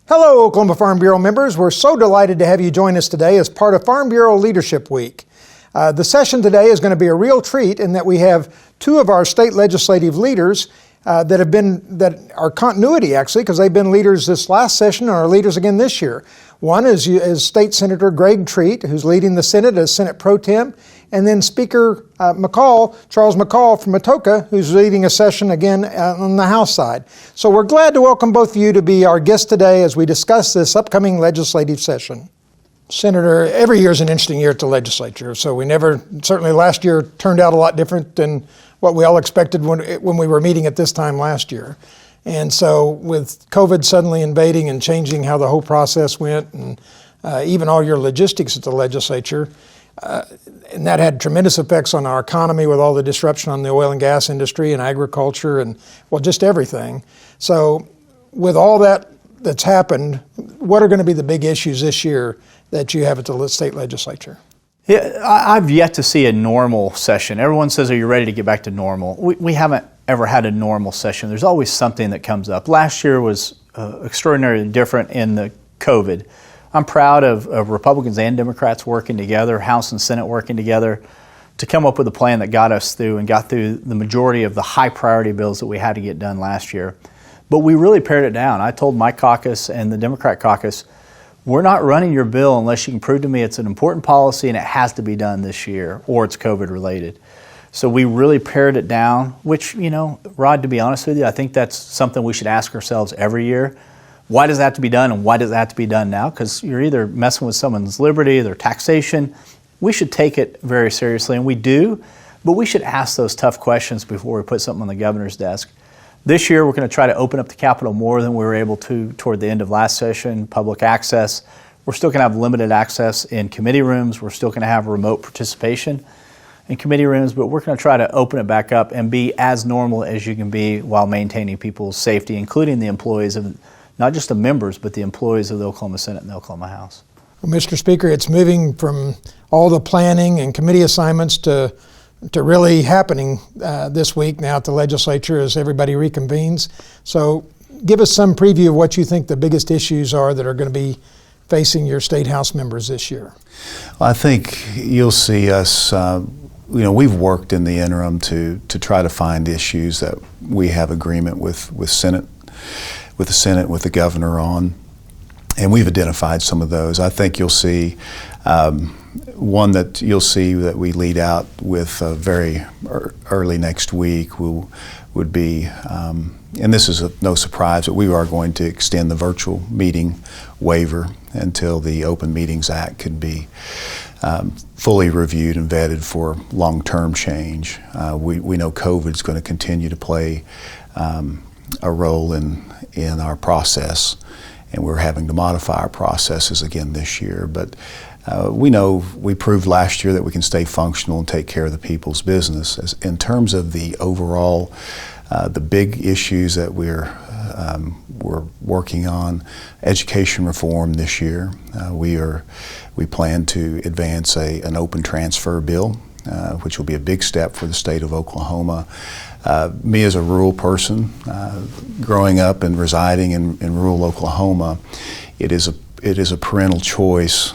Hello, Oklahoma Farm Bureau members. We're so delighted to have you join us today as part of Farm Bureau Leadership Week. The session today is going to be a real treat in that we have two of our state legislative leaders that are continuity, actually, because they've been leaders this last session and are leaders again this year. One is State Senator Greg Treat, who's leading the Senate as Senate Pro Tem, and then Speaker Charles McCall from Atoka, who's leading a session again on the House side. So we're glad to welcome both of you to be our guests today as we discuss this upcoming legislative session. Senator, every year is an interesting year at the legislature, so certainly last year turned out a lot different than what we all expected when we were meeting at this time last year. And so with COVID suddenly invading and changing how the whole process went, and even all your logistics at the legislature, and that had tremendous effects on our economy with all the disruption on the oil and gas industry and agriculture and, well, just everything. So with all that's happened, what are going to be the big issues this year that you have at the state legislature? Yeah, I've yet to see a normal session. Everyone says, are you ready to get back to normal? We haven't ever had a normal session. There's always something that comes up. Last year was extraordinarily different in the COVID. I'm proud of Republicans and Democrats working together, House and Senate working together to come up with a plan that got us through and got through the majority of the high priority bills that we had to get done last year. But we really pared it down. I told my caucus and the Democrat caucus, we're not running your bill unless you can prove to me it's an important policy and it has to be done this year or it's COVID related. So we really pared it down, which, Rod, to be honest with you, I think that's something we should ask ourselves every year. Why does that have to be done and why does that have to be done now? Because you're either messing with someone's liberty, their taxation. We should take it very seriously, and we do, but we should ask those tough questions before we put something on the governor's desk. This year, we're going to try to open up the Capitol more than we were able to toward the end of last session, public access. We're still going to have limited access in committee rooms. We're still going to have remote participation in committee rooms, but we're going to try to open it back up and be as normal as you can be while maintaining people's safety, including the employees of not just the members, but the employees of the Oklahoma Senate and the Oklahoma House. Well, Mr. Speaker, it's moving from all the planning and committee assignments to really happening this week now at the legislature as everybody reconvenes. So give us some preview of what you think the biggest issues are that are going to be facing your state House members this year. Well, I think you'll see us, we've worked in the interim to try to find issues that we have agreement with the Senate, with the governor on, and we've identified some of those. I think you'll see one that you'll see that we lead out with very early next week would be, and this is no surprise, but we are going to extend the virtual meeting waiver until the Open Meetings Act can be fully reviewed and vetted for long-term change. We know COVID is going to continue to play a role in our process, and we're having to modify our processes again this year. But we know we proved last year that we can stay functional and take care of the people's business. In terms of the overall, the big issues that we're working on, education reform this year. We plan to advance an open transfer bill, which will be a big step for the state of Oklahoma. Me as a rural person, growing up and residing in rural Oklahoma, it is a parental choice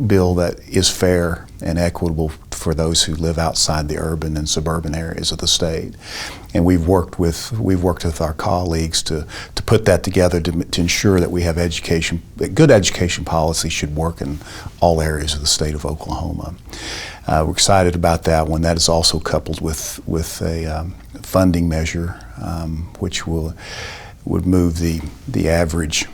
bill that is fair and equitable for those who live outside the urban and suburban areas of the state. And we've worked with our colleagues to put that together to ensure that we have education. Good education policy should work in all areas of the state of Oklahoma. We're excited about that one. That is also coupled with a funding measure, which would move the average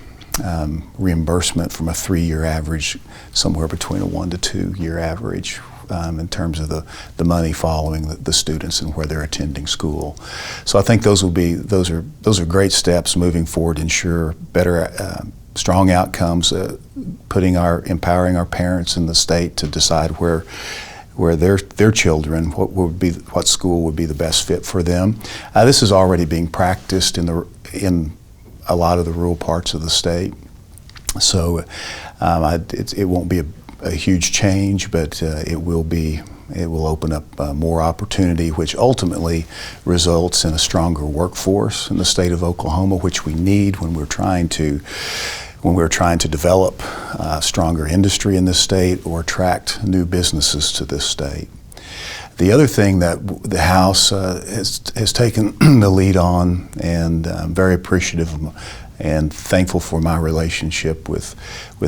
reimbursement from a 3-year average somewhere between a 1 to 2 year average in terms of the money following the students and where they're attending school. So I think those are great steps moving forward to ensure better strong outcomes, empowering our parents in the state to decide where their children, what school would be the best fit for them. This is already being practiced in a lot of the rural parts of the state. So it won't be a huge change, but it will be It will open up more opportunity, which ultimately results in a stronger workforce in the state of Oklahoma, which we need when we're trying to develop stronger industry in this state or attract new businesses to this state. The other thing that the House has taken the lead on, and I'm very appreciative and thankful for my relationship with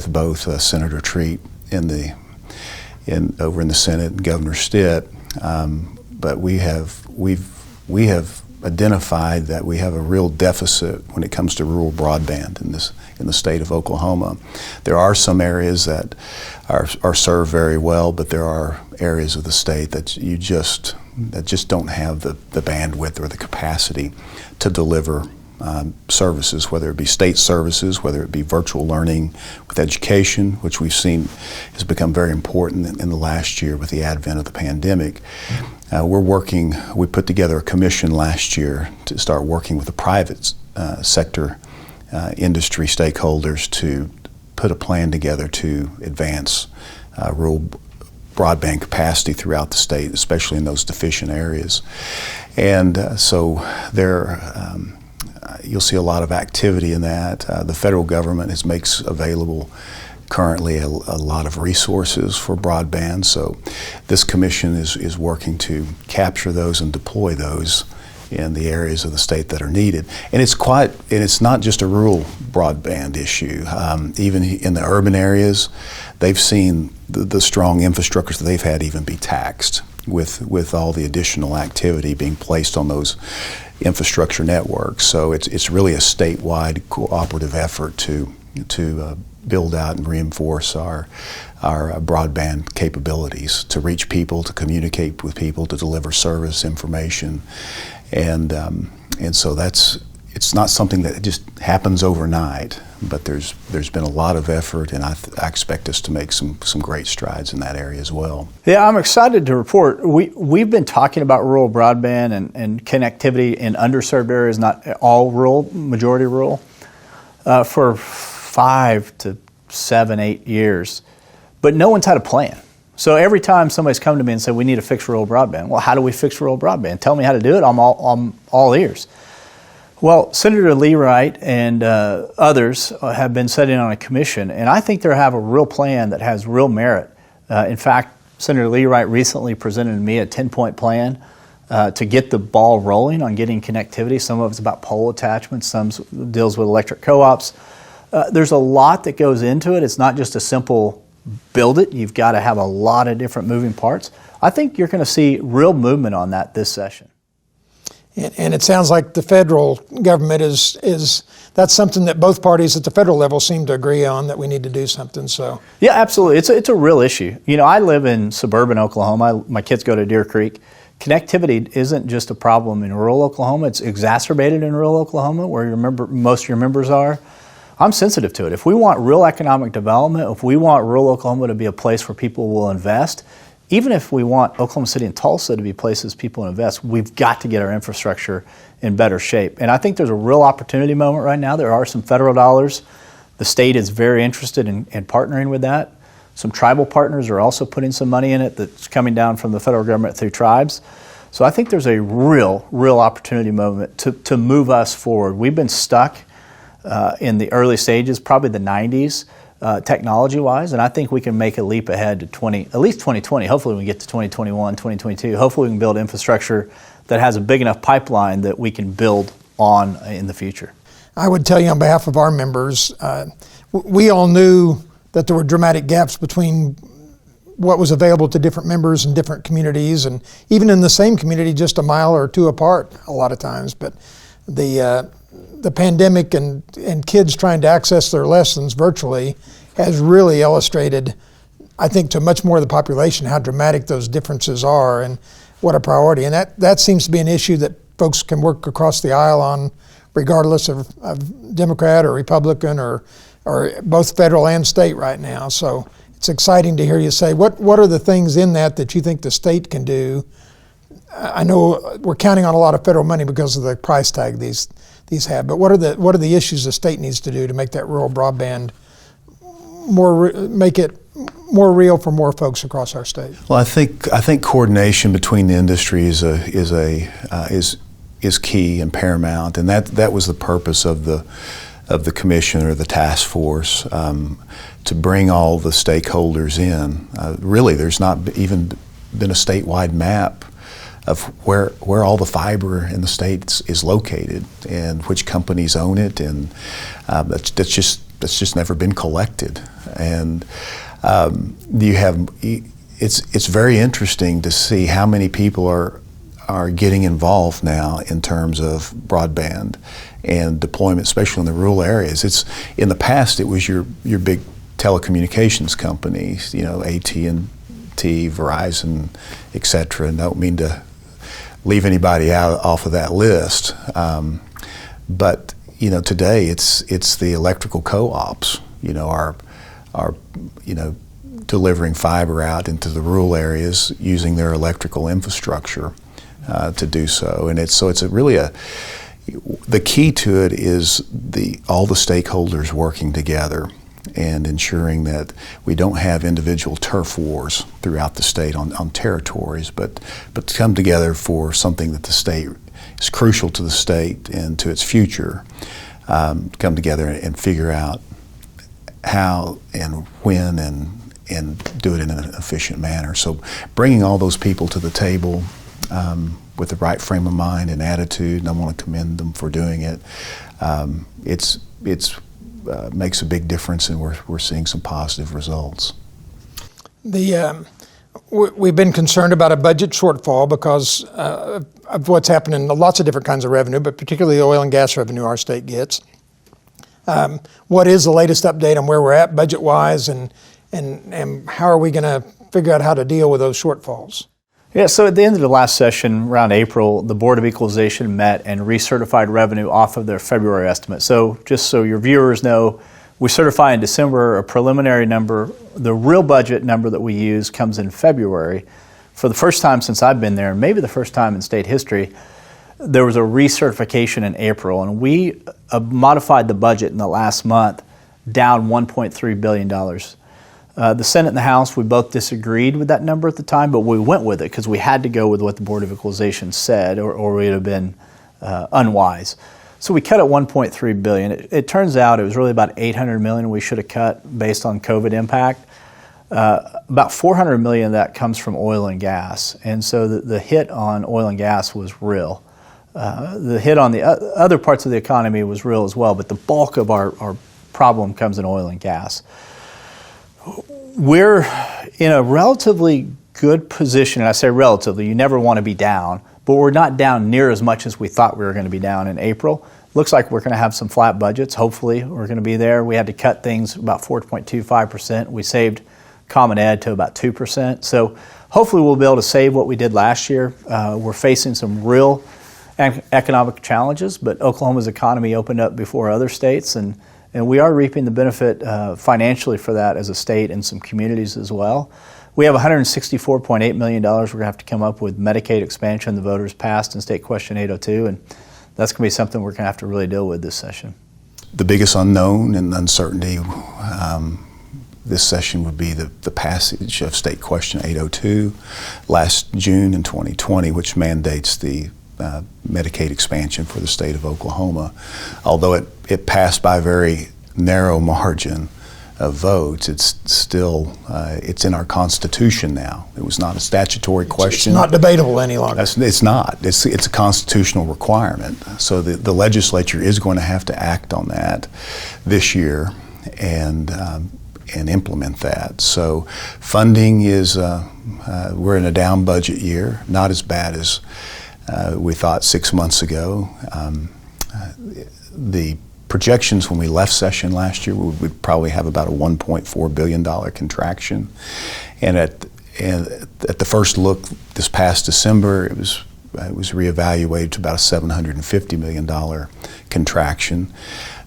both Senator Treat over in the Senate and Governor Stitt, but we have identified that we have a real deficit when it comes to rural broadband in the state of Oklahoma. There are some areas that are served very well, but there are areas of the state that just don't have the bandwidth or the capacity to deliver services, whether it be state services, whether it be virtual learning with education, which we've seen has become very important in the last year with the advent of the pandemic. We put together a commission last year to start working with the private sector industry stakeholders to put a plan together to advance rural broadband capacity throughout the state, especially in those deficient areas. And so you'll see a lot of activity in that. The federal government makes available currently a lot of resources for broadband, so this commission is working to capture those and deploy those in the areas of the state that are needed. And it's not just a rural broadband issue. Even in the urban areas, they've seen the strong infrastructures that they've had even be taxed with all the additional activity being placed on those infrastructure networks. So it's really a statewide cooperative effort to build out and reinforce our broadband capabilities to reach people, to communicate with people, to deliver service, information, and so it's not something that just happens overnight. But there's been a lot of effort, and I expect us to make some great strides in that area as well. Yeah, I'm excited to report we've been talking about rural broadband and connectivity in underserved areas, not all rural, majority rural, for 5 to 7, 8 years, but no one's had a plan. So every time somebody's come to me and said we need to fix rural broadband, well, how do we fix rural broadband? Tell me how to do it. I'm all ears. Well, Senator Lee Wright and others have been sitting on a commission, and I think they have a real plan that has real merit. In fact, Senator Lee Wright recently presented to me a 10-point plan to get the ball rolling on getting connectivity. Some of it's about pole attachments, some deals with electric co-ops. There's a lot that goes into it. It's not just a simple build it. You've got to have a lot of different moving parts. I think you're going to see real movement on that this session. And it sounds like the federal government that's something that both parties at the federal level seem to agree on, that we need to do something. So yeah, absolutely. It's a real issue. You know, I live in suburban Oklahoma. My kids go to Deer Creek. Connectivity isn't just a problem in rural Oklahoma. It's exacerbated in rural Oklahoma, where most of your members are. I'm sensitive to it. If we want real economic development, if we want rural Oklahoma to be a place where people will invest, even if we want Oklahoma City and Tulsa to be places people invest, we've got to get our infrastructure in better shape. And I think there's a real opportunity moment right now. There are some federal dollars. The state is very interested in partnering with that. Some tribal partners are also putting some money in it that's coming down from the federal government through tribes. So I think there's a real opportunity moment to move us forward. We've been stuck in the early stages, probably the 90s, technology-wise, and I think we can make a leap ahead to at least 2020. Hopefully we can get to 2021, 2022. Hopefully we can build infrastructure that has a big enough pipeline that we can build on in the future. I would tell you on behalf of our members, we all knew that there were dramatic gaps between what was available to different members in different communities, and even in the same community just a mile or two apart a lot of times. But the pandemic and kids trying to access their lessons virtually has really illustrated, I think, to much more of the population how dramatic those differences are and what a priority. And that seems to be an issue that folks can work across the aisle on, regardless of Democrat or Republican or both federal and state right now. So it's exciting to hear you say, what are the things in that you think the state can do? I know we're counting on a lot of federal money because of the price tag these have, but what are the issues the state needs to do to make that rural broadband make it more real for more folks across our state? Well, I think coordination between the industry is key and paramount, and that was the purpose of the commission or the task force, to bring all the stakeholders in. Really, there's not even been a statewide map of where all the fiber in the state is located and which companies own it, and that's just never been collected. And it's very interesting to see how many people are getting involved now in terms of broadband and deployment, especially in the rural areas. In the past, it was your big telecommunications companies, AT&T, Verizon, et cetera. And I don't mean to leave anybody off of that list, but today it's the electrical co-ops, are delivering fiber out into the rural areas using their electrical infrastructure to do so. And it's the key to it is all the stakeholders working together and ensuring that we don't have individual turf wars throughout the state on territories, but to come together for something that the state is crucial to the state and to its future, come together and figure out how and when and do it in an efficient manner. So bringing all those people to the table with the right frame of mind and attitude, and I want to commend them for doing it. It's makes a big difference, and we're seeing some positive results. We've been concerned about a budget shortfall because of what's happening in lots of different kinds of revenue, but particularly the oil and gas revenue our state gets. What is the latest update on where we're at budget-wise, and how are we going to figure out how to deal with those shortfalls? Yeah, so at the end of the last session, around April, the Board of Equalization met and recertified revenue off of their February estimate. So just so your viewers know, we certify in December a preliminary number. The real budget number that we use comes in February. For the first time since I've been there, and maybe the first time in state history, there was a recertification in April, and we modified the budget in the last month down $1.3 billion. The Senate and the House, we both disagreed with that number at the time, but we went with it because we had to go with what the Board of Equalization said, or we would have been unwise. So we cut at $1.3 billion. It turns out it was really about $800 million we should have cut based on COVID impact. About $400 million of that comes from oil and gas, and so the hit on oil and gas was real. The hit on the other parts of the economy was real as well, but the bulk of our problem comes in oil and gas. We're in a relatively good position, and I say relatively, you never want to be down, but we're not down near as much as we thought we were going to be down in April. Looks like we're going to have some flat budgets. Hopefully we're going to be there. We had to cut things about 4.25%. We saved Common Ed to about 2%. So hopefully we'll be able to save what we did last year. We're facing some real economic challenges, but Oklahoma's economy opened up before other states, and we are reaping the benefit financially for that as a state and some communities as well. We have $164.8 million we're going to have to come up with Medicaid expansion the voters passed in State Question 802, and that's going to be something we're going to have to really deal with this session. The biggest unknown and uncertainty this session would be the passage of State Question 802 last June in 2020, which mandates the Medicaid expansion for the state of Oklahoma. Although it passed by a very narrow margin of votes, it's still it's in our Constitution now. It was not a statutory question. It's not debatable any longer. It's not. It's a constitutional requirement. So the legislature is going to have to act on that this year and implement that. So funding is we're in a down budget year, not as bad as we thought 6 months ago. The projections when we left session last year, we'd probably have about a $1.4 billion contraction. And at the first look this past December, it was reevaluated to about a $750 million contraction.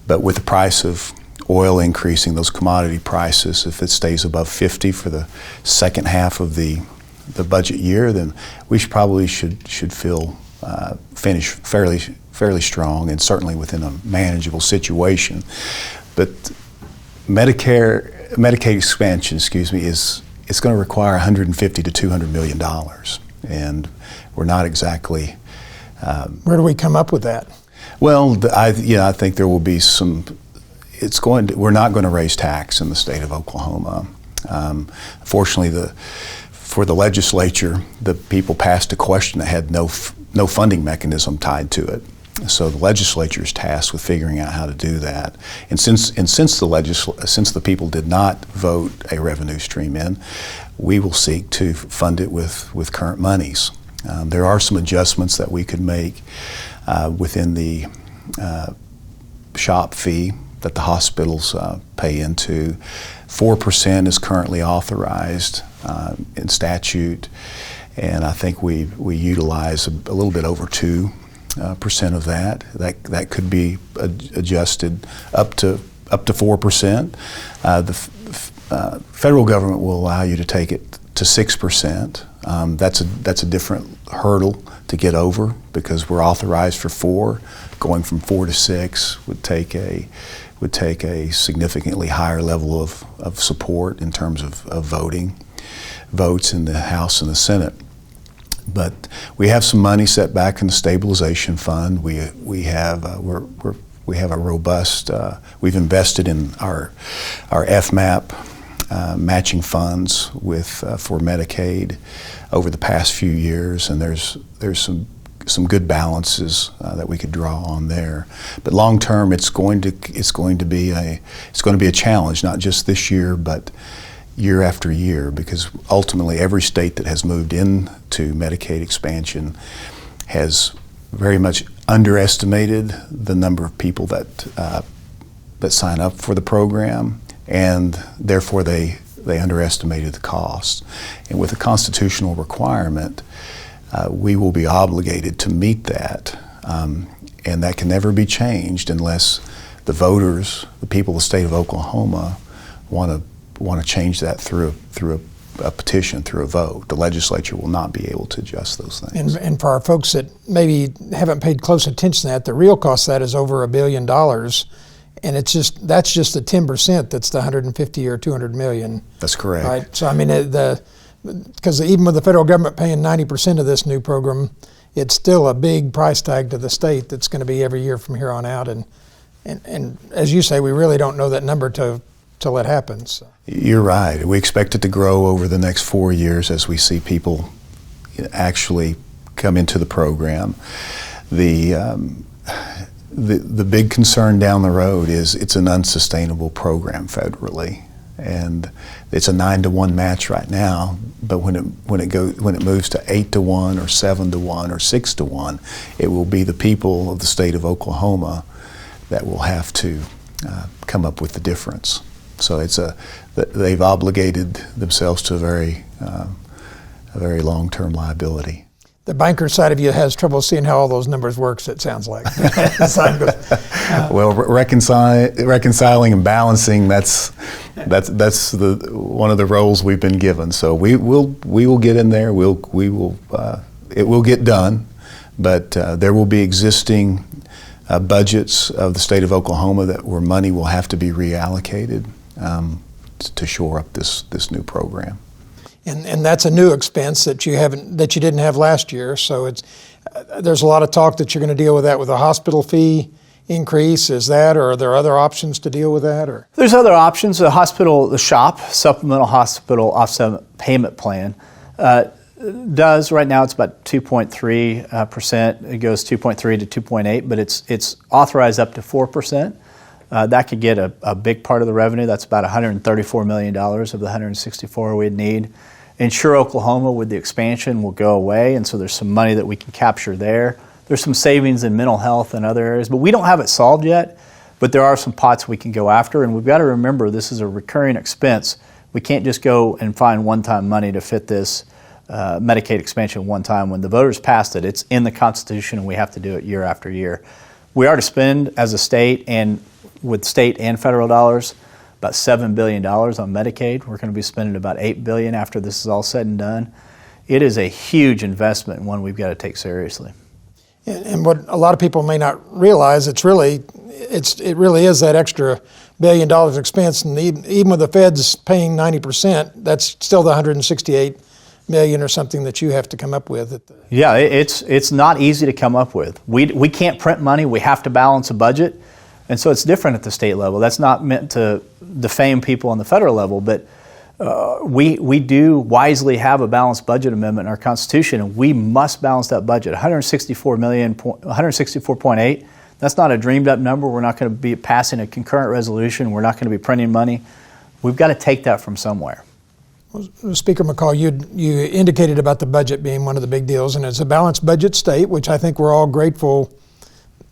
But with the price of oil increasing, those commodity prices, if it stays above 50 for the second half of the budget year, then we should feel finish fairly strong and certainly within a manageable situation. But Medicaid Medicaid expansion, it's going to require $150 to $200 million, and we're not exactly. Where do we come up with that? Well, I think there will be some. We're not going to raise tax in the state of Oklahoma. Fortunately, for the legislature, the people passed a question that had no funding mechanism tied to it. So the legislature is tasked with figuring out how to do that. And since the people did not vote a revenue stream in, we will seek to fund it with current monies. There are some adjustments that we could make within the shop fee that the hospitals pay into. 4% is currently authorized in statute, and I think we utilize a little bit over 2% of that. That could be adjusted up to 4%. The federal government will allow you to take it to 6%. That's a different hurdle to get over because we're authorized for 4. Going from 4 to 6 would take a significantly higher level of support in terms of votes in the House and the Senate. But we have some money set back in the stabilization fund. We have a robust. We've invested in our FMAP matching funds for Medicaid over the past few years, and there's some good balances that we could draw on there. But long term, it's going to be a challenge, not just this year, but year after year, because ultimately every state that has moved into Medicaid expansion has very much underestimated the number of people that sign up for the program, and therefore they underestimated the cost. And with a constitutional requirement, we will be obligated to meet that, and that can never be changed unless the voters, the people of the state of Oklahoma, want to change that through a petition, through a vote. The legislature will not be able to adjust those things. And for our folks that maybe haven't paid close attention to that, the real cost of that is over $1 billion, and that's just the 10% that's the 150 or 200 million. That's correct. Right. So I mean because even with the federal government paying 90% of this new program, it's still a big price tag to the state that's going to be every year from here on out. And as you say, we really don't know that number till it happens. So. You're right. We expect it to grow over the next 4 years as we see people actually come into the program. The big concern down the road is it's an unsustainable program federally. And it's a 9-to-1 match right now, but when it moves to 8-to-1 or 7-to-1 or 6-to-1, it will be the people of the state of Oklahoma that will have to come up with the difference. So they've obligated themselves to a very long-term liability. The banker side of you has trouble seeing how all those numbers works, it sounds like. Well, reconciling and balancing, that's one of the roles we've been given. So we will get in there. It will get done, but there will be existing budgets of the state of Oklahoma where money will have to be reallocated to shore up this new program. And that's a new expense that you didn't have last year. So there's a lot of talk that you're going to deal with that with a hospital fee increase. Is that, or are there other options to deal with that? Or there's other options. The SHOP, Supplemental Hospital Offset Payment Plan, does right now it's about 2.3%. It goes 2.3 to 2.8, but it's authorized up to 4%. That could get a big part of the revenue. That's about $134 million of the $164 we'd need. Insure Oklahoma with the expansion will go away, and so there's some money that we can capture there. There's some savings in mental health and other areas, but we don't have it solved yet, but there are some pots we can go after, and we've got to remember this is a recurring expense. We can't just go and find one-time money to fit this Medicaid expansion one time. When the voters passed it, it's in the Constitution, and we have to do it year after year. We are to spend as a state, and with state and federal dollars, about $7 billion on Medicaid. We're going to be spending about $8 billion after this is all said and done. It is a huge investment and one we've got to take seriously. And what a lot of people may not realize, it really is that extra billion expense, and even with the feds paying 90%, that's still the 168 million or something that you have to come up with. Yeah, it's not easy to come up with. We can't print money. We have to balance a budget, and so it's different at the state level. That's not meant to defame people on the federal level, but we do wisely have a balanced budget amendment in our Constitution, and we must balance that budget. 164.8. That's not a dreamed up number. We're not going to be passing a concurrent resolution. We're not going to be printing money. We've got to take that from somewhere. Well, Speaker McCall, you indicated about the budget being one of the big deals, and it's a balanced budget state, which I think we're all grateful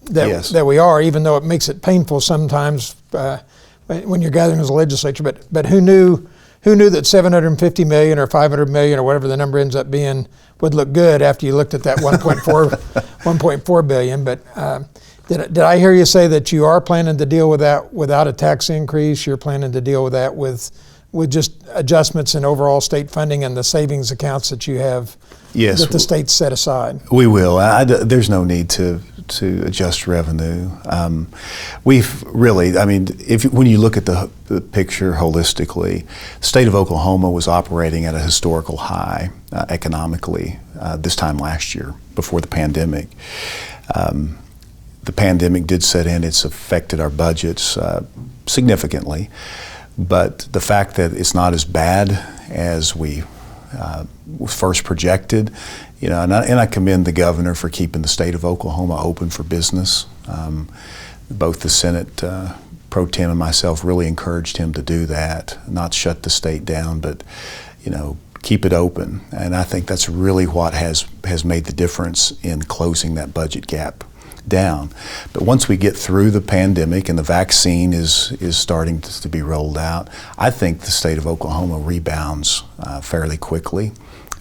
that we are, even though it makes it painful sometimes when you're gathering as a legislature. But who knew that 750 million or 500 million or whatever the number ends up being would look good after you looked at that 1.4 billion. But did I hear you say that you are planning to deal with that without a tax increase? You're planning to deal with that with just adjustments in overall state funding and the savings accounts that you have that the state's set aside? We will. There's no need to adjust revenue. We've really, when you look at the picture holistically, the state of Oklahoma was operating at a historical high economically this time last year before the pandemic. The pandemic did set in. It's affected our budgets significantly, but the fact that it's not as bad as we first projected, and I commend the governor for keeping the state of Oklahoma open for business. Both the Senate Pro Tem and myself really encouraged him to do that, not shut the state down, but keep it open. And I think that's really what has made the difference in closing that budget gap down. But once we get through the pandemic and the vaccine is starting to be rolled out, I think the state of Oklahoma rebounds fairly quickly.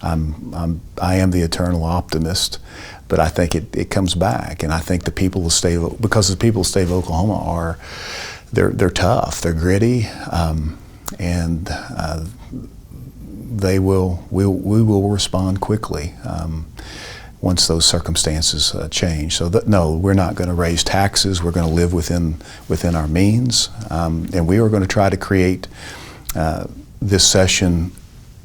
I am the eternal optimist, but I think it comes back, and I think the people of the state because the people of the state of Oklahoma they're tough, they're gritty, and we will respond quickly once those circumstances change. So no, we're not going to raise taxes. We're going to live within our means, and we are going to try to create this session,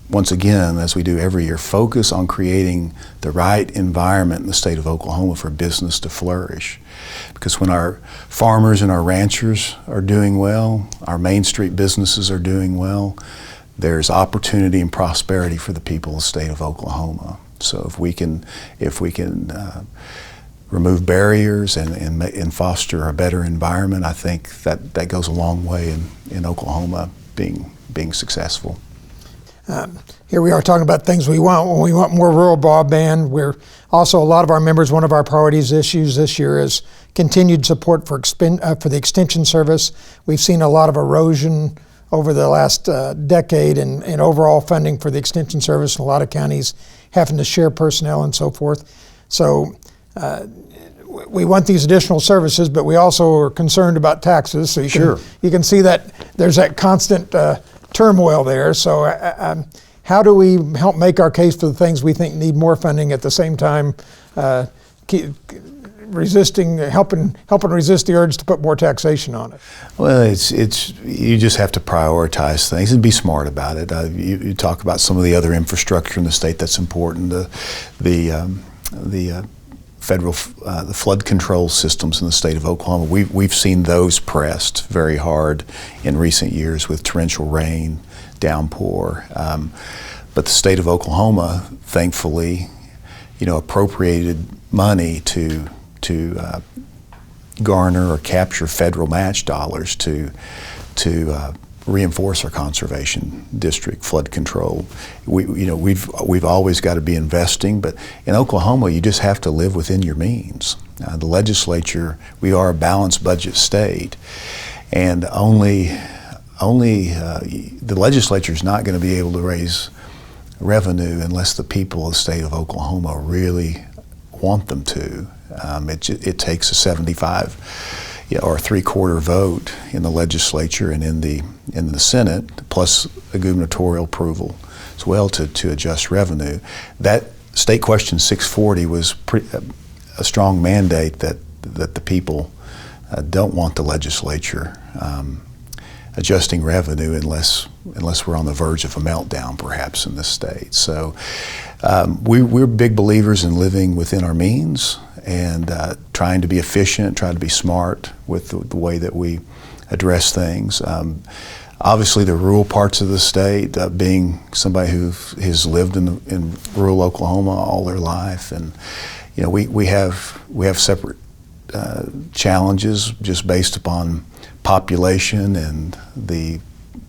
once again, as we do every year, focus on creating the right environment in the state of Oklahoma for business to flourish. Because when our farmers and our ranchers are doing well, our Main Street businesses are doing well, there's opportunity and prosperity for the people of the state of Oklahoma. So if we can remove barriers and foster a better environment, I think that goes a long way in Oklahoma being successful. Here we are talking about things we want. When we want more rural broadband, we're also, a lot of our members, one of our priorities issues this year is continued support for the Extension Service. We've seen a lot of erosion over the last decade in overall funding for the Extension Service, and a lot of counties having to share personnel and so forth. So we want these additional services, but we also are concerned about taxes. So you can see that there's that constant turmoil there. So how do we help make our case for the things we think need more funding at the same time helping resist the urge to put more taxation on it? Well, you just have to prioritize things and be smart about it. You talk about some of the other infrastructure in the state that's important. The federal the flood control systems in the state of Oklahoma. We've seen those pressed very hard in recent years with torrential rain, downpour. But the state of Oklahoma, thankfully, appropriated money to garner or capture federal match dollars to reinforce our conservation district flood control. We've always got to be investing, but in Oklahoma you just have to live within your means. The legislature, we are a balanced budget state, and only the legislature is not going to be able to raise revenue unless the people of the state of Oklahoma really want them to. It takes a 75 or a 3/4 vote in the legislature and in the Senate, plus a gubernatorial approval as well to adjust revenue. That State Question 640 was a strong mandate that the people don't want the legislature adjusting revenue unless we're on the verge of a meltdown, perhaps, in this state. So we're big believers in living within our means and trying to be efficient, trying to be smart with the way that we address things. Obviously, the rural parts of the state, being somebody who has lived in rural Oklahoma all their life, and we have separate challenges just based upon population and the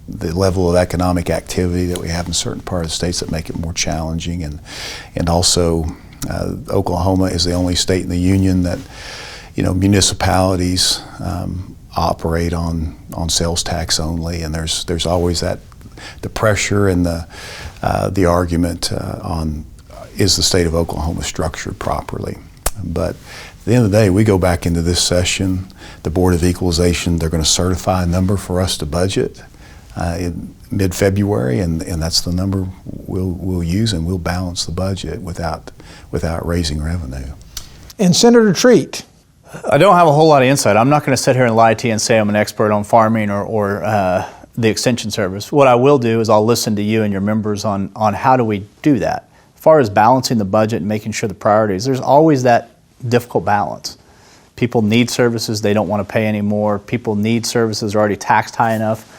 level of economic activity that we have in certain parts of the states that make it more challenging, and also Oklahoma is the only state in the union that municipalities operate on sales tax only, and there's always the pressure and the argument on, is the state of Oklahoma structured properly? But at the end of the day, we go back into this session, the Board of Equalization, they're going to certify a number for us to budget in mid-February, and that's the number we'll use, and we'll balance the budget without raising revenue. And Senator Treat. I don't have a whole lot of insight. I'm not going to sit here and lie to you and say I'm an expert on farming or the Extension Service. What I will do is I'll listen to you and your members on how do we do that. As far as balancing the budget and making sure the priorities, there's always that difficult balance. People need services, they don't want to pay anymore. People need services, they're already taxed high enough.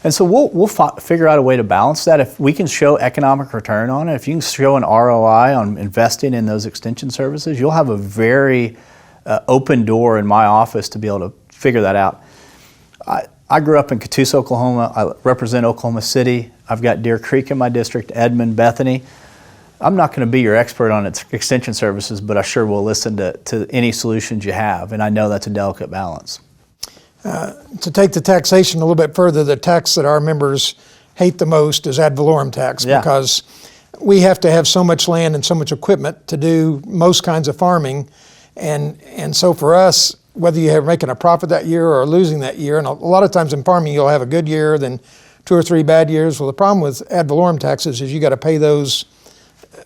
And so we'll figure out a way to balance that. If we can show economic return on it, if you can show an ROI on investing in those extension services, you'll have a very open door in my office to be able to figure that out. I grew up in Catoosa, Oklahoma. I represent Oklahoma City. I've got Deer Creek in my district, Edmond, Bethany. I'm not going to be your expert on its extension services, but I sure will listen to any solutions you have, and I know that's a delicate balance. To take the taxation a little bit further, the tax that our members hate the most is ad valorem tax, because we have to have so much land and so much equipment to do most kinds of farming. And so for us, whether you're making a profit that year or losing that year, and a lot of times in farming you'll have a good year, then 2 or 3 bad years. Well, the problem with ad valorem taxes is you got to pay those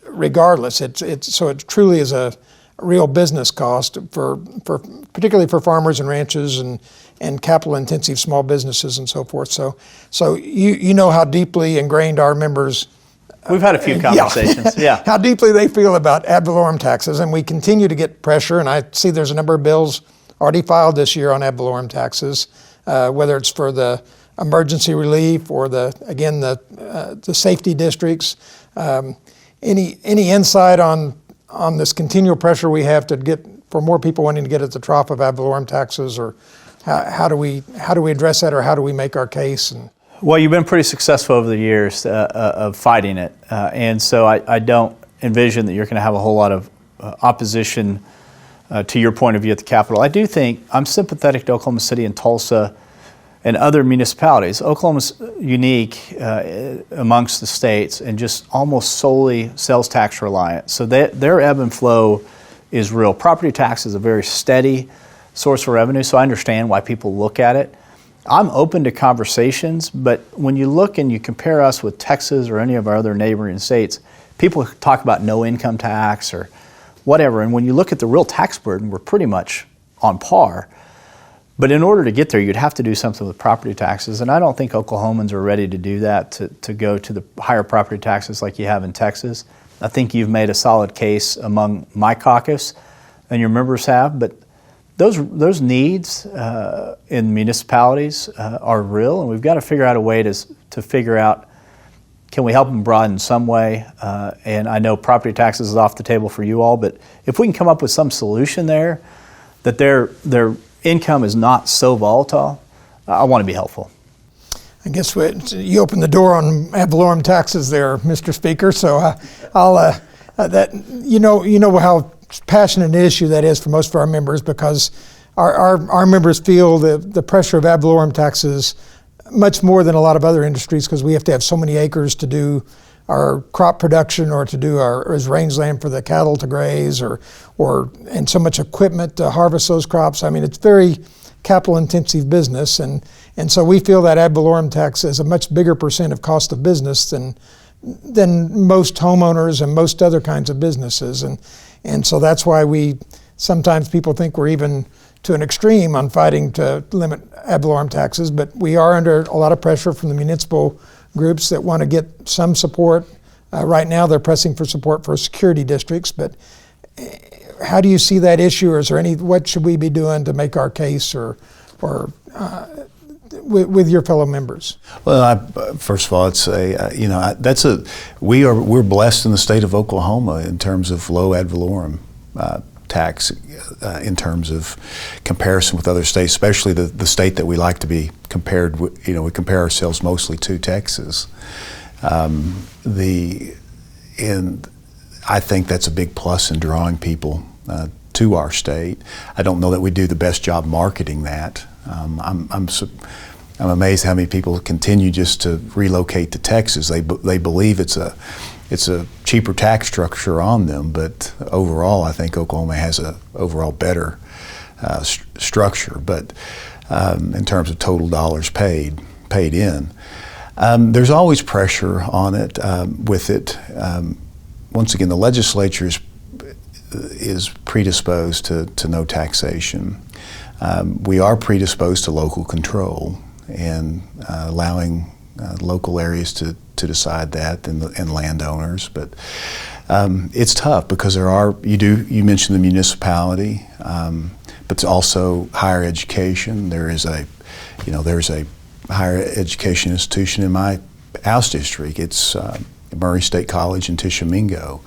regardless. So it truly is a real business cost for particularly for farmers and ranches and capital intensive small businesses and so forth. So you know how deeply ingrained our members. We've had a few conversations. Yeah. How deeply they feel about ad valorem taxes, and we continue to get pressure. And I see there's a number of bills already filed this year on ad valorem taxes, whether it's for the emergency relief or the safety districts. Any insight on this continual pressure we have to get for more people wanting to get at the trough of ad valorem taxes, or how do we address that, or how do we make our case? Well, you've been pretty successful over the years of fighting it, and so I don't envision that you're going to have a whole lot of opposition to your point of view at the Capitol. I do think I'm sympathetic to Oklahoma City and Tulsa and other municipalities. Oklahoma's unique amongst the states and just almost solely sales tax reliant. So their ebb and flow is real. Property tax is a very steady source of revenue, so I understand why people look at it. I'm open to conversations, but when you look and you compare us with Texas or any of our other neighboring states, people talk about no income tax or whatever, and when you look at the real tax burden, we're pretty much on par. But in order to get there, you'd have to do something with property taxes, and I don't think Oklahomans are ready to do that, to go to the higher property taxes like you have in Texas. I think you've made a solid case among my caucus, and your members have, but those needs in municipalities are real, and we've got to figure out a way to figure out, can we help them broaden some way? And I know property taxes is off the table for you all, but if we can come up with some solution there, that their income is not so volatile, I want to be helpful. I guess you opened the door on ad valorem taxes there, Mr. Speaker. So I'll you know how passionate an issue that is for most of our members, because our members feel the pressure of ad valorem taxes much more than a lot of other industries, because we have to have so many acres to do our crop production or to do as rangeland for the cattle to graze, and so much equipment to harvest those crops. I mean, it's very capital intensive business, and so we feel that ad valorem tax is a much bigger percent of cost of business than most homeowners and most other kinds of businesses, and so that's why sometimes people think we're even to an extreme on fighting to limit ad valorem taxes, but we are under a lot of pressure from the municipal groups that want to get some support. Right now they're pressing for support for security districts, but how do you see that issue, or is there what should we be doing to make our case or with your fellow members? Well, first of all, it's we're blessed in the state of Oklahoma in terms of low ad valorem tax, in terms of comparison with other states, especially the state that we like to be compared with. We compare ourselves mostly to Texas. And I think that's a big plus in drawing people to our state. I don't know that we do the best job marketing that. I'm amazed how many people continue just to relocate to Texas. They believe it's a cheaper tax structure on them, but overall, I think Oklahoma has a overall better structure. But in terms of total dollars paid in, there's always pressure on it. With it, once again, the legislature is predisposed to no taxation. We are predisposed to local control and allowing local areas to decide that, and landowners. But it's tough because you mentioned the municipality, but it's also higher education. There's a higher education institution in my House district. It's Murray State College in Tishomingo.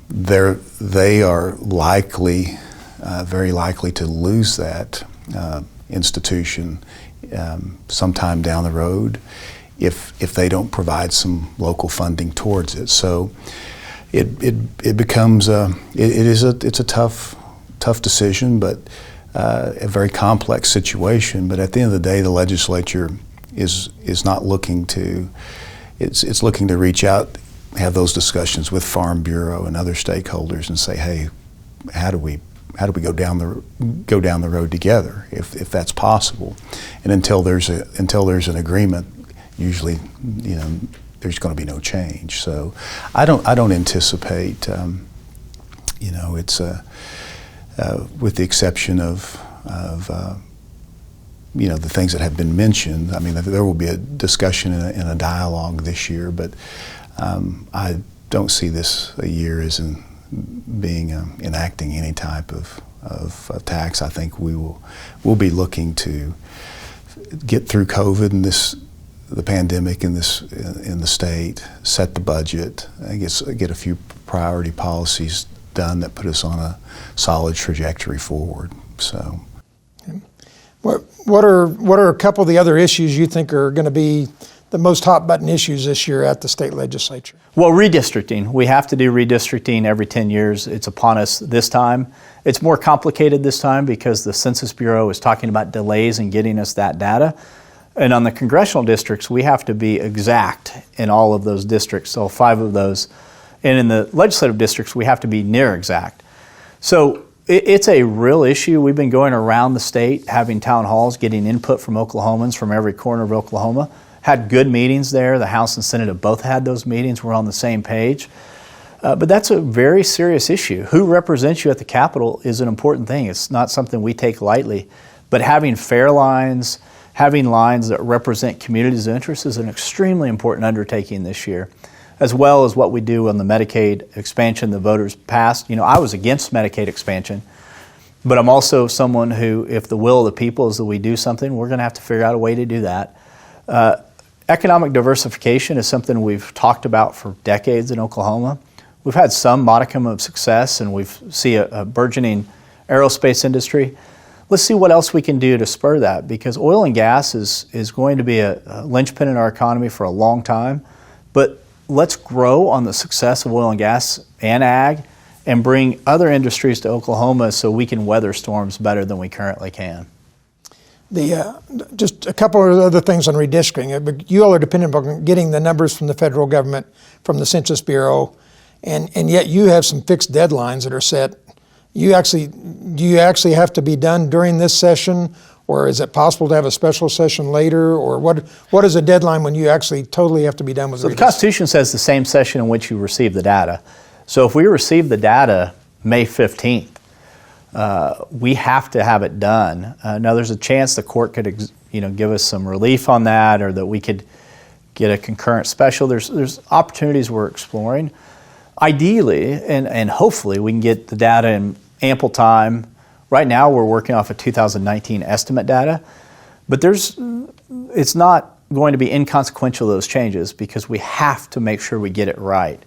They are very likely to lose that institution sometime down the road if they don't provide some local funding towards it. So it becomes it's a tough decision, but a very complex situation. But at the end of the day, the legislature is not looking to. It's looking to reach out, have those discussions with Farm Bureau and other stakeholders, and say, hey, how do we go down the road together if that's possible? And until there's an agreement, usually there's going to be no change. So I don't anticipate it's with the exception of the things that have been mentioned. I mean, there will be a discussion and a dialogue this year, but I don't see this a year as enacting any type of tax. I think we'll be looking to get through COVID and the pandemic in the state, set the budget, get a few priority policies done that put us on a solid trajectory forward. So, what are a couple of the other issues you think are going to be the most hot button issues this year at the state legislature? Well, redistricting. We have to do redistricting every 10 years. It's upon us this time. It's more complicated this time because the Census Bureau is talking about delays in getting us that data. And on the congressional districts, we have to be exact in all of those districts, so 5 of those. And in the legislative districts, we have to be near exact. So it's a real issue. We've been going around the state, having town halls, getting input from Oklahomans from every corner of Oklahoma. Had good meetings there. The House and Senate have both had those meetings. We're on the same page. But that's a very serious issue. Who represents you at the Capitol is an important thing. It's not something we take lightly. But having fair lines, having lines that represent communities' interests is an extremely important undertaking this year, as well as what we do on the Medicaid expansion the voters passed. I was against Medicaid expansion, but I'm also someone who, if the will of the people is that we do something, we're going to have to figure out a way to do that. Economic diversification is something we've talked about for decades in Oklahoma. We've had some modicum of success, and we see a burgeoning aerospace industry. Let's see what else we can do to spur that, because oil and gas is going to be a linchpin in our economy for a long time. But let's grow on the success of oil and gas and ag and bring other industries to Oklahoma so we can weather storms better than we currently can. Just a couple of other things on redistricting. You all are dependent on getting the numbers from the federal government, from the Census Bureau, and yet you have some fixed deadlines that are set. Do you actually have to be done during this session, or is it possible to have a special session later, or what is a deadline when you actually totally have to be done with the Constitution says the same session in which you receive the data. So if we receive the data May 15th, we have to have it done. Now, there's a chance the court could, give us some relief on that, or that we could get a concurrent special. There's opportunities we're exploring. Ideally, and hopefully, we can get the data in ample time. Right now, we're working off of 2019 estimate data, but it's not going to be inconsequential, those changes, because we have to make sure we get it right.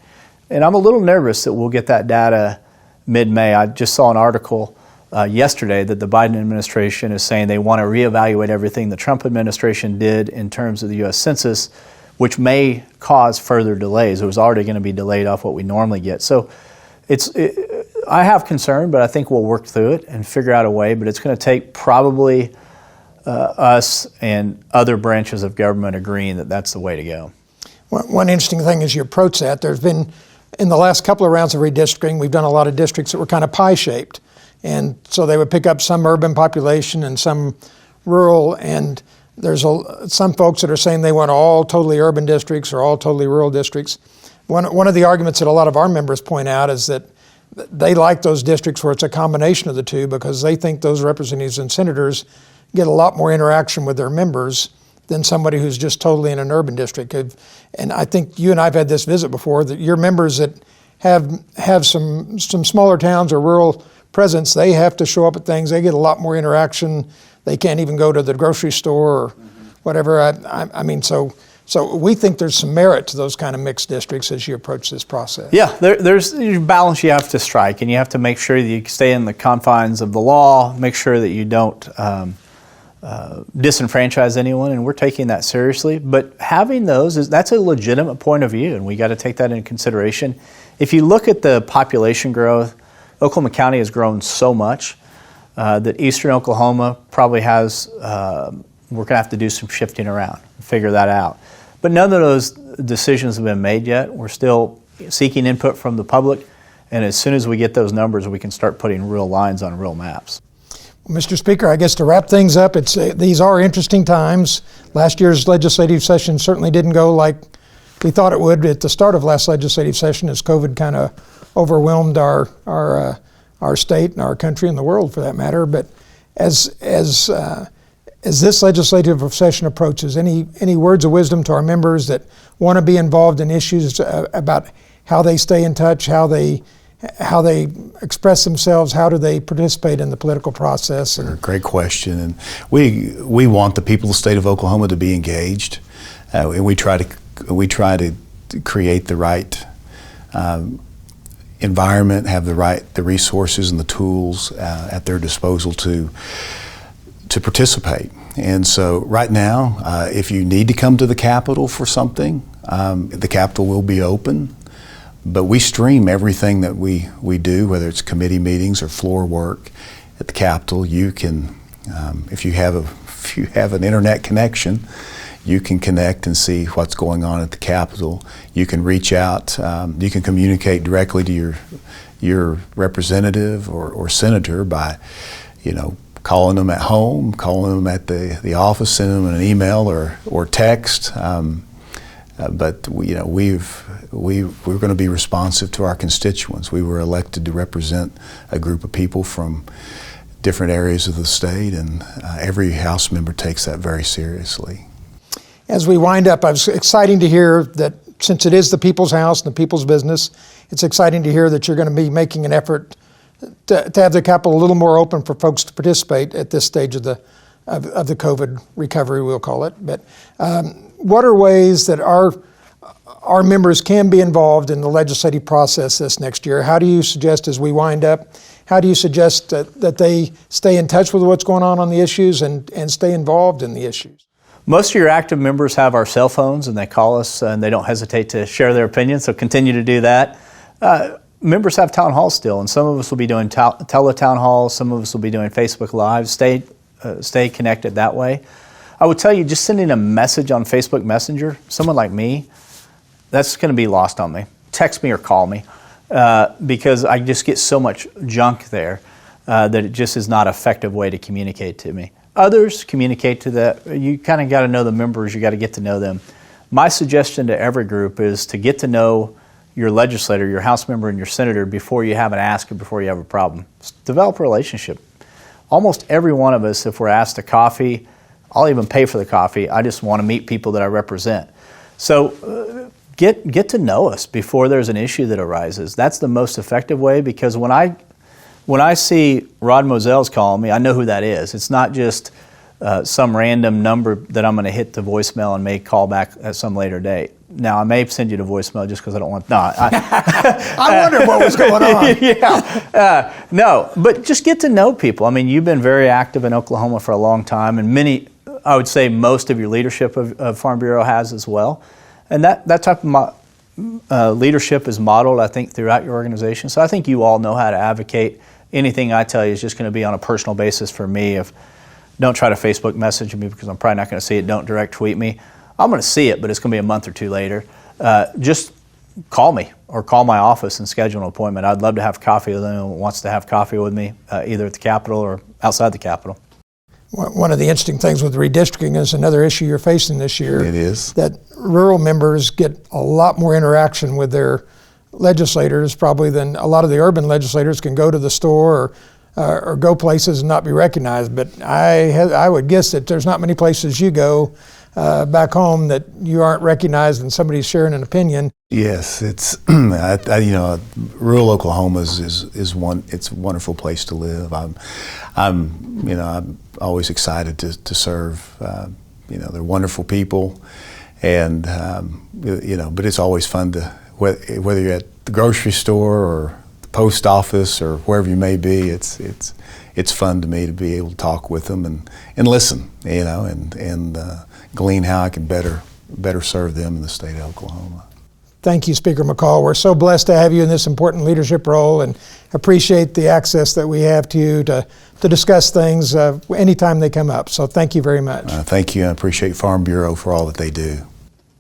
And I'm a little nervous that we'll get that data mid-May. I just saw an article yesterday that the Biden administration is saying they want to reevaluate everything the Trump administration did in terms of the U.S. Census, which may cause further delays. It was already going to be delayed off what we normally get. So I have concern, but I think we'll work through it and figure out a way. But it's going to take probably us and other branches of government agreeing that that's the way to go. One interesting thing as you approach that, there's been, in the last couple of rounds of redistricting, we've done a lot of districts that were kind of pie-shaped. And so they would pick up some urban population and some rural, and there's some folks that are saying they want all totally urban districts or all totally rural districts. One of the arguments that a lot of our members point out is that they like those districts where it's a combination of the two, because they think those representatives and senators get a lot more interaction with their members than somebody who's just totally in an urban district. And I think you and I have had this visit before, that your members that have some smaller towns or rural presence, they have to show up at things. They get a lot more interaction. They can't even go to the grocery store or whatever. I mean, so we think there's some merit to those kind of mixed districts as you approach this process. Yeah, there's a balance you have to strike, and you have to make sure that you stay in the confines of the law, make sure that you don't disenfranchise anyone, and we're taking that seriously. But having those, that's a legitimate point of view, and we got to take that into consideration. If you look at the population growth, Oklahoma County has grown so much that eastern Oklahoma probably has, we're going to have to do some shifting around, figure that out. But none of those decisions have been made yet. We're still seeking input from the public, and as soon as we get those numbers, we can start putting real lines on real maps. Well, Mr. Speaker, I guess to wrap things up, these are interesting times. Last year's legislative session certainly didn't go like we thought it would at the start of last legislative session, as COVID kind of overwhelmed our state and our country and the world, for that matter. But as this legislative session approaches, any words of wisdom to our members that want to be involved in issues about how they stay in touch, how they express themselves, how do they participate in the political process? Great question, and we want the people of the state of Oklahoma to be engaged, and we try to create the right environment, have the resources and the tools at their disposal to participate. And so right now, if you need to come to the Capitol for something, the Capitol will be open, but we stream everything that we do, whether it's committee meetings or floor work at the Capitol. You can, if you have an internet connection, you can connect and see what's going on at the Capitol. You can reach out. You can communicate directly to your representative or senator by, calling them at home, calling them at the office, sending them an email or text. But we're going to be responsive to our constituents. We were elected to represent a group of people from different areas of the state, and every House member takes that very seriously. As we wind up, it's exciting to hear that since it is the people's house and the people's business, it's exciting to hear that you're going to be making an effort to have the Capitol a little more open for folks to participate at this stage of the COVID recovery, we'll call it. But what are ways that our members can be involved in the legislative process this next year? How do you suggest, as we wind up, how do you suggest that they stay in touch with what's going on the issues and stay involved in the issues? Most of your active members have our cell phones, and they call us, and they don't hesitate to share their opinions, so continue to do that. Members have town halls still, and some of us will be doing tele-town halls, some of us will be doing Facebook Live. Stay connected that way. I would tell you, just sending a message on Facebook Messenger, someone like me, that's going to be lost on me. Text me or call me, because I just get so much junk there that it just is not an effective way to communicate to me. Others communicate to that. You kind of got to know the members. You got to get to know them. My suggestion to every group is to get to know your legislator, your House member, and your senator before you have an ask or before you have a problem. Develop a relationship. Almost every one of us, if we're asked to coffee, I'll even pay for the coffee. I just want to meet people that I represent. So get to know us before there's an issue that arises. That's the most effective way, because when I see Rod Moesel's calling me, I know who that is. It's not just some random number that I'm going to hit the voicemail and may call back at some later date. Now, I may send you the voicemail just because I don't want. No, I wondered what was going on. Yeah, no, but just get to know people. I mean, you've been very active in Oklahoma for a long time, and I would say most of your leadership of Farm Bureau has as well. And that type of leadership is modeled, I think, throughout your organization. So I think you all know how to advocate. Anything I tell you is just going to be on a personal basis for me. Don't try to Facebook message me, because I'm probably not going to see it. Don't direct tweet me. I'm going to see it, but it's going to be a month or two later. Just call me or call my office and schedule an appointment. I'd love to have coffee with anyone who wants to have coffee with me, either at the Capitol or outside the Capitol. One of the interesting things with redistricting is another issue you're facing this year. It is. That rural members get a lot more interaction with their legislators probably than a lot of the urban legislators can go to the store or go places and not be recognized. But I would guess that there's not many places you go back home that you aren't recognized and somebody's sharing an opinion. Yes, it's rural Oklahoma is one. It's a wonderful place to live. I'm always excited to serve. They're wonderful people, and but it's always fun to, whether you're at the grocery store or the post office or wherever you may be. It's fun to me to be able to talk with them and listen, and glean how I can better serve them in the state of Oklahoma. Thank you, Speaker McCall. We're so blessed to have you in this important leadership role, and appreciate the access that we have to you to discuss things anytime they come up. So thank you very much. Thank you. I appreciate Farm Bureau for all that they do.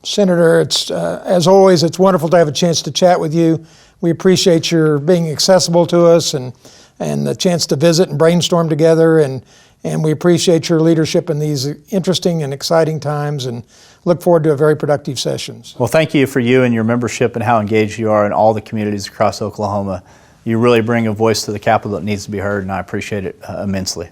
Senator, it's as always, it's wonderful to have a chance to chat with you. We appreciate your being accessible to us and the chance to visit and brainstorm together, and we appreciate your leadership in these interesting and exciting times, and look forward to a very productive sessions. Well, thank you for you and your membership and how engaged you are in all the communities across Oklahoma. You really bring a voice to the Capitol that needs to be heard, and I appreciate it immensely.